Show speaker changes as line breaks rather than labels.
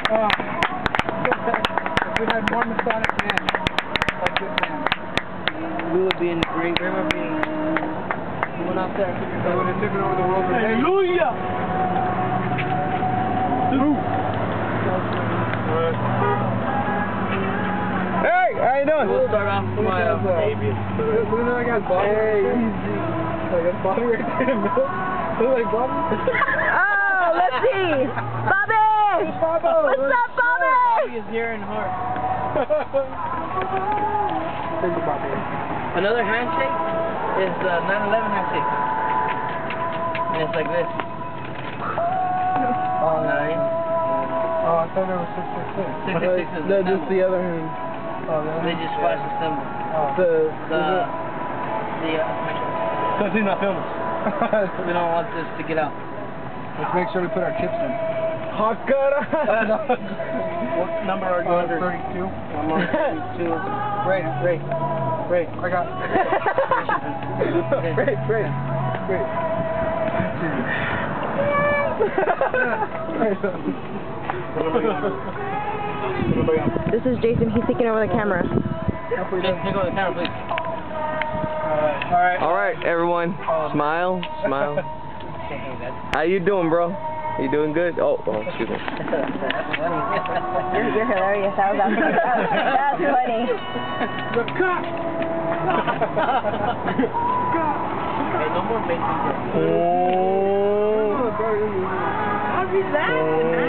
We had more Masonic men like this man.
We would be in great. We would be going out there.
We would have taken over the world.
Hallelujah!
Hey, how you doing?
We'll start off with my baby.
Look at that guy's body. Hey, easy. Like a body right there in the middle. Look like Bobby.
Oh, let's see. Bobby! What's up, Bobby?
Bobby is here in heart.
Thank you, Bobby.
Another handshake is the 9/11 handshake. And it's like this.
Oh,
Nine.
Oh, I thought it was 666.
666 is
No,
the
just
symbol.
the other hand.
Oh, the
They just flash the symbol.
Because he's not filming.
We don't want this to get out.
Let's make sure we put our chips in.
Hot cara.
What number are you under?
32.
I'm on 32.
Ray. I got Ray.
This is Jason. He's taking over the camera.
Take over the camera, please.
All right, everyone. Smile. How you doing, bro? You doing good? Oh, excuse me.
You're hilarious. That was funny.
Hey, no more bacon.
Oh.
I'll be laughing.